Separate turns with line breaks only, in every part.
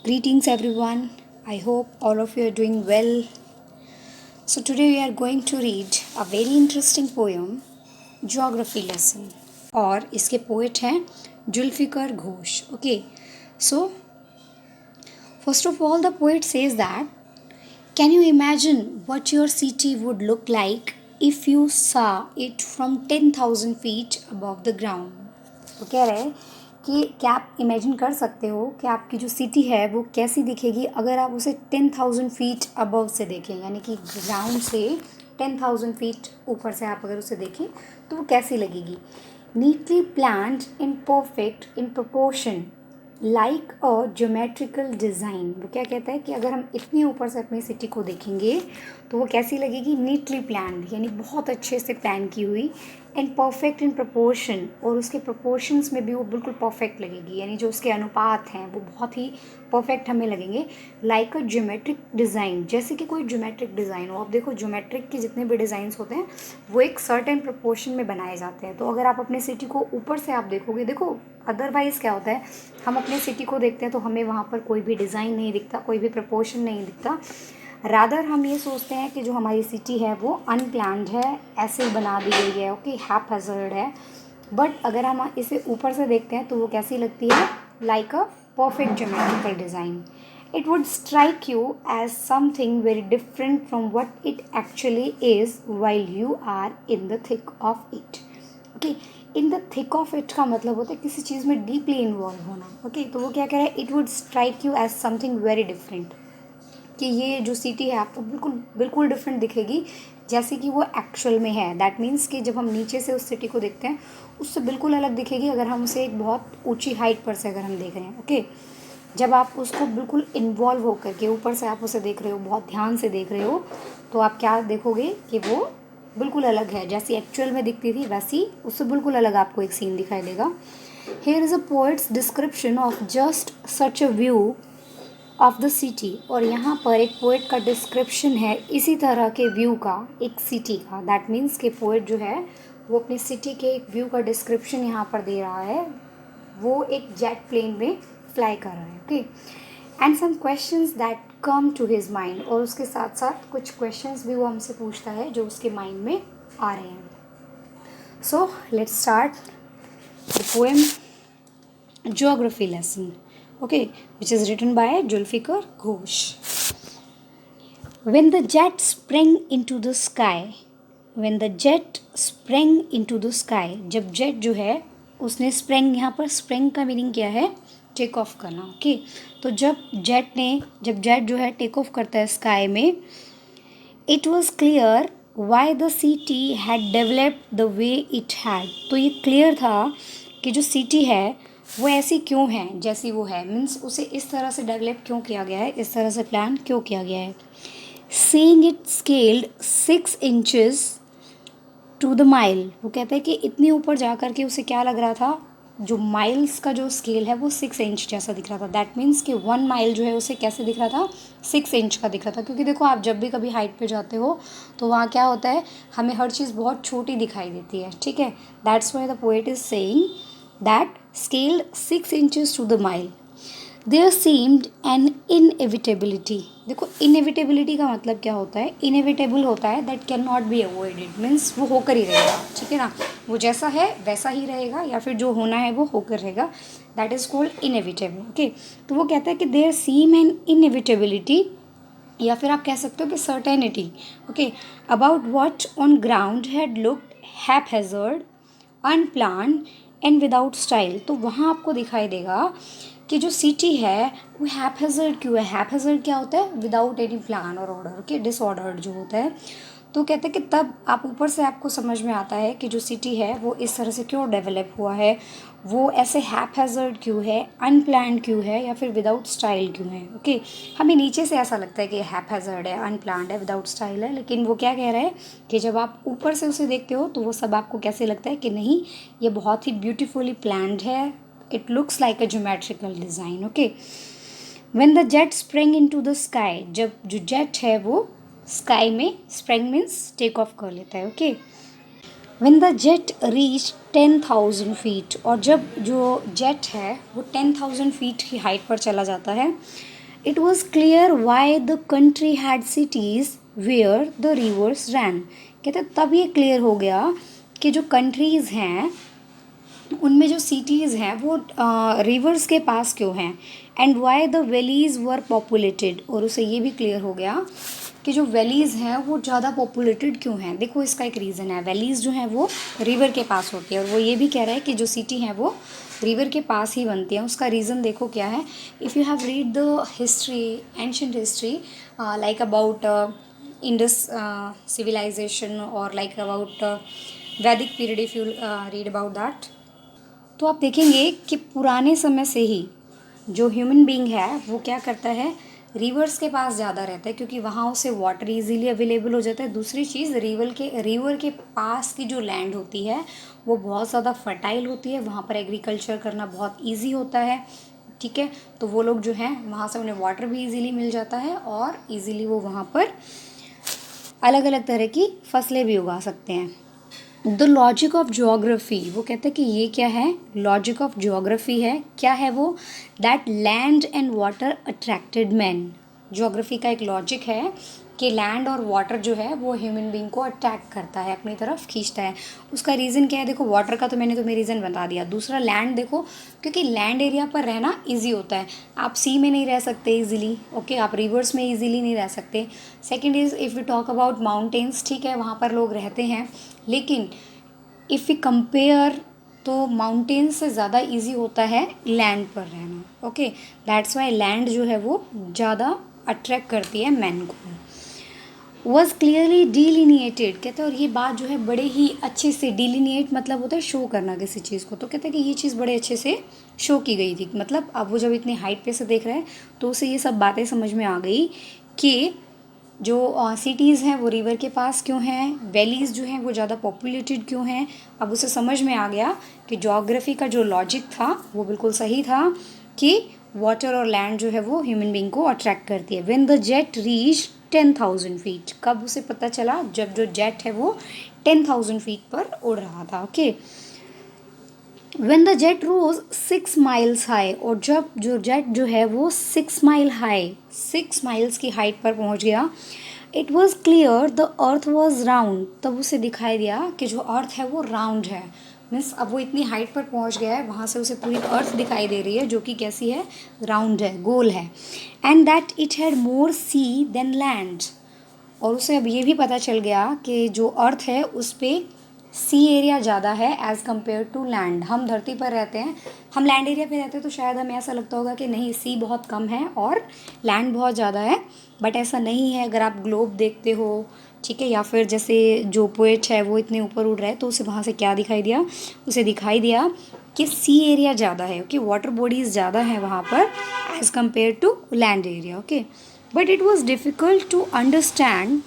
Greetings everyone. I hope all of you are doing well. So today we are going to read a very interesting poem, Geography lesson. और इसके poet हैं Zulfikar Ghosh. Okay. So first of all the poet says that can you imagine what your city would look like if you saw it from 10,000 feet above the ground. तो कह रहे हैं कि क्या आप इमेजिन कर सकते हो कि आपकी जो सिटी है वो कैसी दिखेगी अगर आप उसे 10,000 फीट अबव से देखें, यानी कि ग्राउंड से 10,000 फीट ऊपर से आप अगर उसे देखें तो वो कैसी लगेगी. Neatly planned in perfect in proportion like a geometrical design. वो क्या कहता है कि अगर हम इतने ऊपर से अपनी सिटी को देखेंगे तो वो कैसी लगेगी. नीटली प्लान्ड यानी बहुत अच्छे से प्लान की हुई, एंड परफेक्ट इन प्रपोर्शन, और उसके प्रपोर्शंस में भी वो बिल्कुल परफेक्ट लगेगी, यानी जो उसके अनुपात हैं वो बहुत ही परफेक्ट हमें लगेंगे. लाइक अ ज्योमेट्रिक डिज़ाइन, जैसे कि कोई ज्योमेट्रिक डिज़ाइन हो. आप देखो ज्योमेट्रिक के जितने भी डिज़ाइंस होते हैं वो एक सर्टेन प्रपोर्शन में बनाए जाते हैं. तो अगर आप अपने सिटी को ऊपर से आप देखोगे, देखो अदरवाइज़ क्या होता है, हम अपने सिटी को देखते हैं तो हमें वहाँ पर कोई भी डिज़ाइन नहीं दिखता, कोई भी प्रपोर्शन नहीं दिखता. रादर हम ये सोचते हैं कि जो हमारी सिटी है वो अनप्लान्ड है, ऐसे ही बना दी गई है, ओके, हैपहैज़र्ड है. बट अगर हम इसे ऊपर से देखते हैं तो वो कैसी लगती है. Like a perfect geometrical design. It would strike you as something very different from what it actually is while you are in the thick of it. Okay, in the thick of it का मतलब होता है किसी चीज़ में deeply involve होना. Okay, तो वो क्या कह रहा है, it would strike you as something very different, कि ये जो सिटी है आपको बिल्कुल बिल्कुल डिफरेंट दिखेगी जैसे कि वो एक्चुअल में है. दैट मीन्स कि जब हम नीचे से उस सिटी को देखते हैं उससे बिल्कुल अलग दिखेगी अगर हम उसे एक बहुत ऊंची हाइट पर से अगर हम देख रहे हैं. ओके, जब आप उसको बिल्कुल इन्वॉल्व होकर के ऊपर से आप उसे देख रहे हो, बहुत ध्यान से देख रहे हो, तो आप क्या देखोगे कि वो बिल्कुल अलग है. जैसी एक्चुअल में दिखती थी वैसी उससे बिल्कुल अलग आपको एक सीन दिखाई देगा. Here is a poets description of just such a view of the city. और यहाँ पर एक पोएट का डिस्क्रिप्शन है इसी तरह के व्यू का, एक सिटी का. दैट मीन्स कि पोएट जो है वो अपनी सिटी के एक व्यू का डिस्क्रिप्शन यहाँ पर दे रहा है. वो एक जेट प्लेन में फ्लाई कर रहा है. Okay, and some questions that come to his mind, और उसके साथ साथ कुछ क्वेश्चंस भी वो हमसे पूछता है जो उसके माइंड में आ रहे हैं. So let's start the poem Geography lesson, okay, which is written by Julfikar Ghosh. When the jet sprang into the sky, when the jet sprang into the sky, जब जेट जो है उसने स्प्रेंग, यहाँ पर sprang का meaning क्या है, take off करना. ओके, तो जब जेट जो है टेक ऑफ करता है स्काई में, it was clear why the city had developed the way it had. तो ये क्लियर था कि जो सिटी है वो ऐसी क्यों है जैसी वो है. मीन्स उसे इस तरह से डेवलप क्यों किया गया है, इस तरह से प्लान क्यों किया गया है. Seeing it scaled 6 inches to the mile. वो कहते हैं कि इतनी ऊपर जा कर के उसे क्या लग रहा था, जो माइल्स का जो स्केल है वो 6 इंच जैसा दिख रहा था. दैट मीन्स कि 1 माइल जो है उसे कैसे दिख रहा था, 6 इंच का दिख रहा था. क्योंकि देखो आप जब भी कभी हाइट पे जाते हो तो वहाँ क्या होता है, हमें हर चीज़ बहुत छोटी दिखाई देती है. ठीक है, that's why the poet is saying that scaled 6 inches to the mile. There seemed an inevitability. देखो inevitability का मतलब क्या होता है, inevitable होता है that cannot be avoided, means वो होकर ही रहेगा. ठीक है ना, वो जैसा है वैसा ही रहेगा, या फिर जो होना है वो होकर रहेगा. That is called inevitable. Okay, तो वो कहता है कि there seem an inevitability, या फिर आप कह सकते हो कि certainty. Okay, about what on ground had looked haphazard, unplanned and without style. तो वहाँ आपको दिखाई देगा कि जो सिटी है वो हैपहैज़र्ड क्यों है. हैपहैज़र्ड क्या होता है, विदाउट एनी प्लान और ऑर्डर के, डिसऑर्डर्ड जो होता है. तो कहते हैं कि तब आप ऊपर से आपको समझ में आता है कि जो सिटी है वो इस तरह से क्यों डेवलप हुआ है, वो ऐसे हैपहैज़र्ड क्यों है, अनप्लान्ड क्यों है, या फिर विदाउट स्टाइल क्यों है. ओके, हमें नीचे से ऐसा लगता है कि हैपहैज़र्ड है, अनप्लान्ड है, विदाउट स्टाइल है, लेकिन वो क्या कह रहा है कि जब आप ऊपर से उसे देखते हो तो वो सब आपको कैसे लगता है कि नहीं, ये बहुत ही ब्यूटीफुली प्लान्ड है. It looks like a geometrical design. Okay, when the jet spring into the sky, जब जो जेट है वो स्काई में, स्प्रिंग मीन्स टेक ऑफ कर लेता है. Okay, when the jet reach 10,000 feet, और जब जो जेट है वो 10,000 फीट की हाइट पर चला जाता है, It was clear why the country had cities where the rivers ran. कहते तब ये क्लियर हो गया कि जो कंट्रीज़ हैं उनमें जो सिटीज़ हैं वो रिवर्स के पास क्यों हैं, and why the valleys were populated, और उसे ये भी क्लियर हो गया कि जो वैलीज़ हैं वो ज़्यादा पॉपुलेटेड क्यों हैं। देखो इसका एक रीज़न है, वैलीज़ जो हैं वो रिवर के पास होती है, और वो ये भी कह रहा है कि जो सिटी हैं वो रिवर के पास ही बनती हैं। उसका रीज़न देखो क्या है, if you have read the history, ancient history, like about Indus civilization, और लाइक अबाउट वैदिक period, if you read about that, तो आप देखेंगे कि पुराने समय से ही जो ह्यूमन बीइंग है वो क्या करता है, रिवर्स के पास ज़्यादा रहता है, क्योंकि वहाँ उसे वाटर इजीली अवेलेबल हो जाता है। दूसरी चीज़, रिवर के पास की जो लैंड होती है वो बहुत ज़्यादा फर्टाइल होती है, वहाँ पर एग्रीकल्चर करना बहुत ईजी होता है, ठीक है। तो वो लोग जो हैं वहाँ से उन्हें वाटर भी ईजीली मिल जाता है, और ईजीली वो वहाँ पर अलग अलग तरह की फसलें भी उगा सकते हैं। द लॉजिक ऑफ ज्योग्राफी, वो कहते हैं कि ये क्या है, लॉजिक ऑफ ज्योग्राफी है। क्या है वो, that land and water attracted man. Geography का एक लॉजिक है कि लैंड और वाटर जो है वो ह्यूमन बीइंग को अट्रैक्ट करता है, अपनी तरफ खींचता है। उसका रीज़न क्या है, देखो वाटर का तो मैंने तुम्हें रीज़न बता दिया। दूसरा लैंड, देखो क्योंकि लैंड एरिया पर रहना ईजी होता है, आप सी में नहीं रह सकते ईजिली, ओके, आप रिवर्स में ईजिली नहीं रह सकते। Second is, if you talk about mountains, ठीक है, वहाँ पर लोग रहते हैं, लेकिन इफ़ वी कंपेयर तो माउंटेन्स से ज़्यादा इजी होता है लैंड पर रहना, ओके। दैट्स वाई लैंड जो है वो ज़्यादा अट्रैक्ट करती है मैन को। वॉज क्लियरली डिलीनिएटेड, कहते हैं, और ये बात जो है बड़े ही अच्छे से, डिलीनिएट मतलब होता है शो करना किसी चीज़ को, तो कहते हैं कि ये चीज़ बड़े अच्छे से शो की गई थी। मतलब अब वो जब इतनी हाइट पे से देख रहे हैं तो उसे ये सब बातें समझ में आ गई कि जो सिटीज़ हैं वो रिवर के पास क्यों हैं, वैलीज़ जो हैं वो ज़्यादा पॉपुलेटेड क्यों हैं। अब उसे समझ में आ गया कि ज्योग्राफी का जो लॉजिक था वो बिल्कुल सही था कि वाटर और लैंड जो है वो ह्यूमन बीइंग को अट्रैक्ट करती है। When the jet reach 10,000 feet, कब उसे पता चला, जब जो जेट है वो 10,000 फीट पर उड़ रहा था, okay. When the jet rose 6 miles high, और जब जो जेट जो है वो 6 माइल हाई, 6 माइल्स की हाइट पर पहुंच गया, it was clear the earth was round, तब उसे दिखाई दिया कि जो अर्थ है वो राउंड है। मीन्स अब वो इतनी हाइट पर पहुंच गया है, वहाँ से उसे पूरी अर्थ दिखाई दे रही है जो कि कैसी है, राउंड है, गोल है। And that it had more sea than land, और उसे अब ये भी पता चल गया कि जो अर्थ है उस पर सी एरिया ज़्यादा है एज़ कम्पेयर टू लैंड। हम धरती पर रहते हैं, हम लैंड एरिया पे रहते हैं, तो शायद हमें ऐसा लगता होगा कि नहीं, सी बहुत कम है और लैंड बहुत ज़्यादा है, बट ऐसा नहीं है। अगर आप ग्लोब देखते हो, ठीक है, या फिर जैसे जो पोएट है वो इतने ऊपर उड़ रहा है, तो उसे वहाँ से क्या दिखाई दिया, उसे दिखाई दिया कि सी एरिया ज़्यादा है, ओके, वाटर बॉडीज़ ज़्यादा हैं वहाँ पर as compare to land area, okay. But it was difficult to understand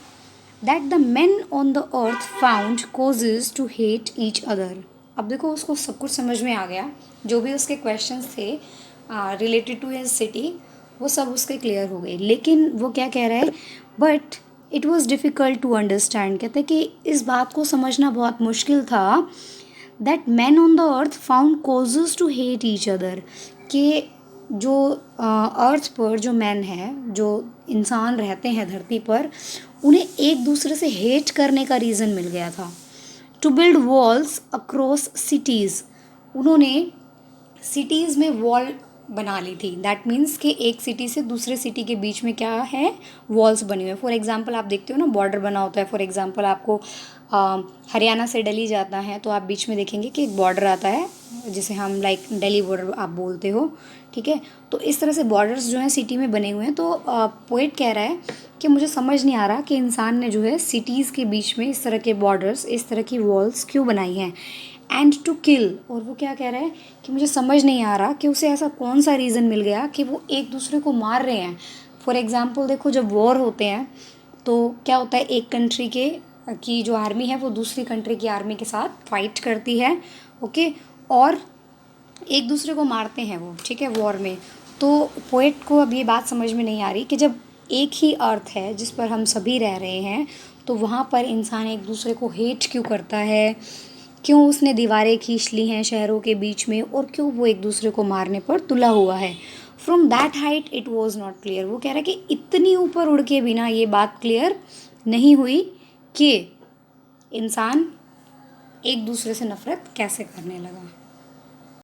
that the men on the earth found causes to hate each other। अब देखो उसको सब कुछ समझ में आ गया, जो भी उसके क्वेश्चंस थे रिलेटेड टू हिज सिटी वो सब उसके क्लियर हो गए। लेकिन वो क्या कह रहा है, but it was difficult to understand, कहते हैं कि इस बात को समझना बहुत मुश्किल था, that man on the earth found causes to hate each other, कि जो अर्थ पर जो मैन है, जो इंसान रहते हैं धरती पर, उन्हें एक दूसरे से हेट करने का रीज़न मिल गया था। To build walls across cities, उन्होंने सिटीज़ में वॉल बना ली थी। दैट मीन्स कि एक सिटी से दूसरे सिटी के बीच में क्या है, वॉल्स बनी हुई है। फॉर एग्जांपल आप देखते हो ना, बॉर्डर बना होता है। फॉर एग्जांपल आपको हरियाणा से दिल्ली जाता है तो आप बीच में देखेंगे कि एक बॉर्डर आता है जिसे हम लाइक दिल्ली बॉर्डर आप बोलते हो, ठीक है। तो इस तरह से बॉर्डर्स जो हैं सिटी में बने हुए हैं। तो पोएट कह रहा है कि मुझे समझ नहीं आ रहा कि इंसान ने जो है सिटीज़ के बीच में इस तरह के बॉर्डर्स, इस तरह की वॉल्स क्यों बनाई हैं। एंड टू किल, और वो क्या कह रहा है कि मुझे समझ नहीं आ रहा कि उसे ऐसा कौन सा रीज़न मिल गया कि वो एक दूसरे को मार रहे हैं। फॉर एग्ज़ाम्पल देखो, जब वॉर होते हैं तो क्या होता है, एक कंट्री की जो आर्मी है वो दूसरी कंट्री की आर्मी के साथ फाइट करती है, ओके, और एक दूसरे को मारते हैं वो, ठीक है, वॉर में। तो पोएट को अब ये बात समझ में नहीं आ रही कि जब एक ही अर्थ है जिस पर हम सभी रह रहे हैं, तो वहाँ पर इंसान एक दूसरे को हेट क्यों करता है, क्यों उसने दीवारें खींच ली हैं शहरों के बीच में, और क्यों वो एक दूसरे को मारने पर तुला हुआ है। From that height it was not clear. वो कह रहा है कि इतनी ऊपर उड़ के बिना ये बात क्लियर नहीं हुई कि इंसान एक दूसरे से नफरत कैसे करने लगा।